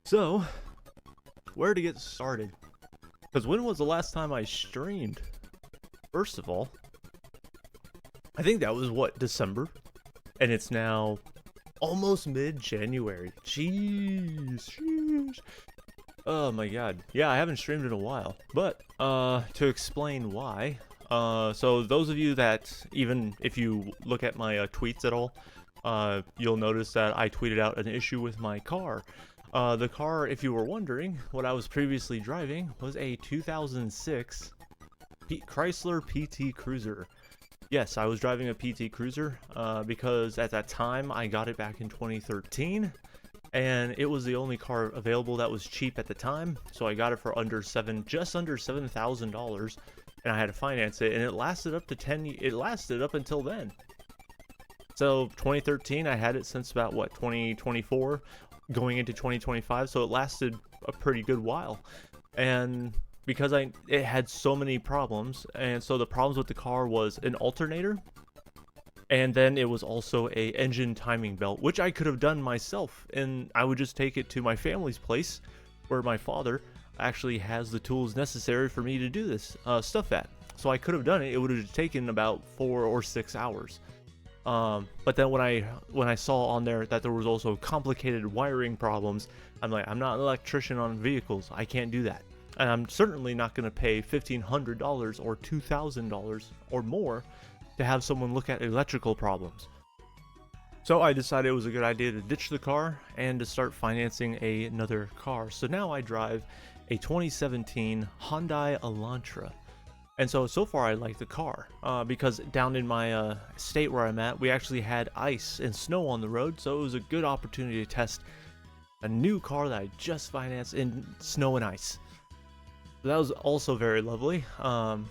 So, where to get started? Because when was the last time I streamed? First of all, I think that was what, December? And it's now almost mid-January. Jeez. Oh my god. Yeah, I haven't streamed in a while. But, to explain why, so those of you that, even if you look at my tweets at all, you'll notice that I tweeted out an issue with my car. The car, if you were wondering, what I was previously driving was a 2006 Chrysler PT Cruiser. Yes, I was driving a PT Cruiser because at that time I got it back in 2013, and it was the only car available that was cheap at the time. So I got it for just under $7,000, and I had to finance it, and it lasted up to It lasted up until then. So 2013, I had it since about what 2024. Going into 2025, so it lasted a pretty good while. And because it had so many problems, and so the problems with the car was an alternator, and then it was also a engine timing belt, which I could have done myself, and I would just take it to my family's place where my father actually has the tools necessary for me to do this stuff at. So I could have done it. It would have taken about 4 or 6 hours. But then when I saw on there that there was also complicated wiring problems, I'm like, I'm not an electrician on vehicles. I can't do that. And I'm certainly not going to pay $1,500 or $2,000 or more to have someone look at electrical problems. So I decided it was a good idea to ditch the car and to start financing another car. So now I drive a 2017 Hyundai Elantra. And so far I like the car, because down in my state where I'm at, we actually had ice and snow on the road, so it was a good opportunity to test a new car that I just financed in snow and ice. So that was also very lovely. And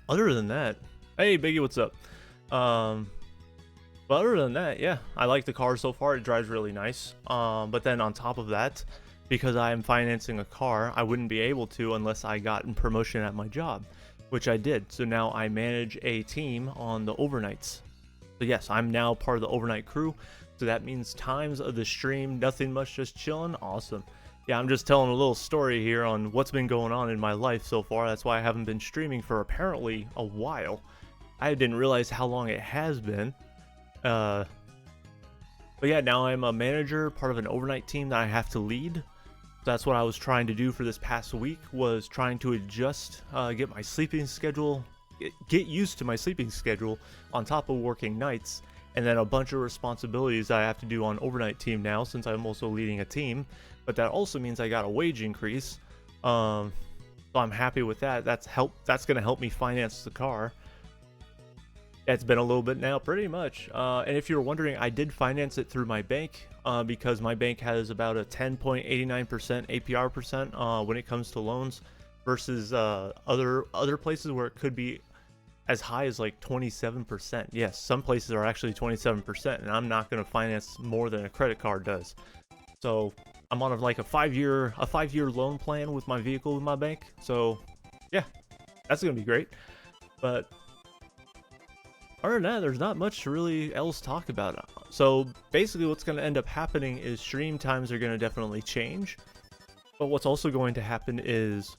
other than that, hey Biggie, what's up? But other than that, yeah, I like the car so far. It drives really nice. But then on top of that, because I am financing a car, I wouldn't be able to unless I got a promotion at my job, which I did. So now I manage a team on the overnights. So yes, I'm now part of the overnight crew. So that means times of the stream, nothing much, just chilling. Awesome. Yeah, I'm just telling a little story here on what's been going on in my life so far. That's why I haven't been streaming for apparently a while. I didn't realize how long it has been. But yeah, now I'm a manager, part of an overnight team that I have to lead. That's what I was trying to do for this past week, was trying to adjust, get my sleeping schedule, get used to my sleeping schedule on top of working nights, and then a bunch of responsibilities that I have to do on overnight team now, since I'm also leading a team. But that also means I got a wage increase, so I'm happy with that. That's going to help me finance the car. It's been a little bit now, pretty much. And if you're wondering, I did finance it through my bank, because my bank has about a 10.89% APR percent when it comes to loans, versus other places where it could be as high as like 27%. Yes, some places are actually 27%, and I'm not going to finance more than a credit card does. So I'm on like a 5-year loan plan with my vehicle with my bank. So yeah, that's going to be great. But other than that, there's not much to really else talk about. So basically what's going to end up happening is stream times are going to definitely change. But what's also going to happen is,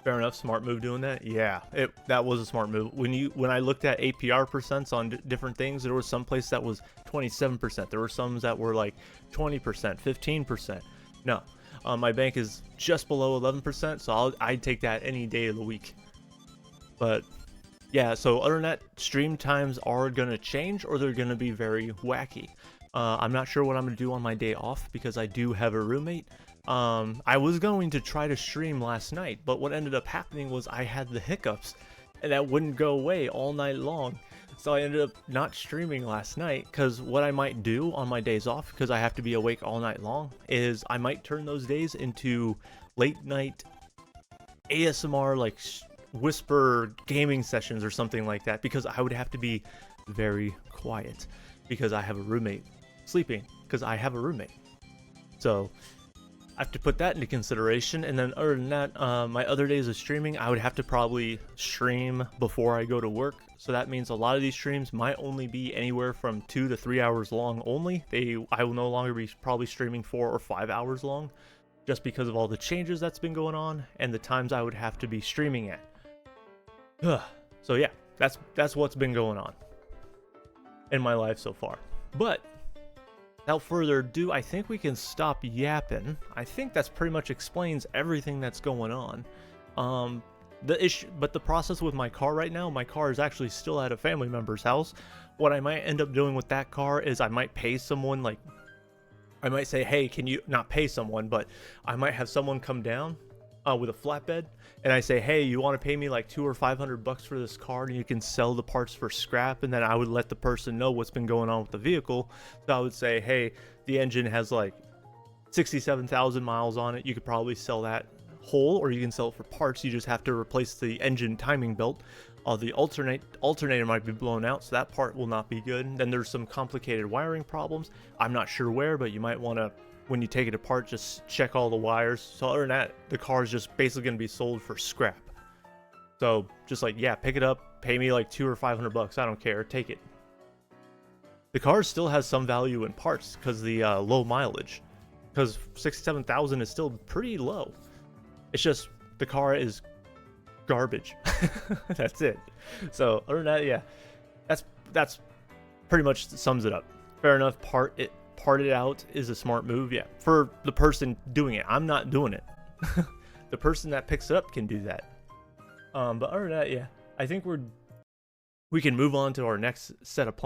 fair enough, smart move doing that. Yeah, that was a smart move. When I looked at APR percents on different things, there was some place that was 27%. There were some that were like 20%, 15%. No, my bank is just below 11%, so I'd take that any day of the week. But yeah, so other than that, stream times are going to change, or they're going to be very wacky. I'm not sure what I'm going to do on my day off, because I do have a roommate. I was going to try to stream last night, but what ended up happening was I had the hiccups, and that wouldn't go away all night long. So I ended up not streaming last night, because what I might do on my days off, because I have to be awake all night long, is I might turn those days into late night ASMR, like whisper gaming sessions or something like that, because I would have to be very quiet because I have a roommate sleeping, because I have a roommate. So I have to put that into consideration. And then other than that, my other days of streaming, I would have to probably stream before I go to work. So that means a lot of these streams might only be anywhere from 2 to 3 hours long only. I will no longer be probably streaming 4 or 5 hours long, just because of all the changes that's been going on and the times I would have to be streaming at. So yeah, that's what's been going on in my life so far. But without further ado, I think we can stop yapping. I think that's pretty much explains everything that's going on. The process with my car right now, my car is actually still at a family member's house. What I might end up doing with that car is I might pay someone, like, I might say, hey, can you not pay someone, but I might have someone come down with a flatbed, and I say, hey, you want to pay me like $200 or $500 for this car, and you can sell the parts for scrap. And then I would let the person know what's been going on with the vehicle. So I would say, hey, the engine has like 67,000 miles on it. You could probably sell that whole, or you can sell it for parts. You just have to replace the engine timing belt. The alternator might be blown out, so that part will not be good. Then there's some complicated wiring problems. I'm not sure where, but you might want to, when you take it apart, just check all the wires. So other than that, the car is just basically going to be sold for scrap. So just like, yeah, pick it up, pay me like $200 or $500. I don't care, take it. The car still has some value in parts because the low mileage, because 67,000 is still pretty low. It's just the car is garbage. That's it. So other than that, yeah, that's pretty much sums it up. Fair enough. Part it out is a smart move, yeah, for the person doing it. I'm not doing it. The person that picks it up can do that. But other than that, yeah, I think we can move on to our next set of plans.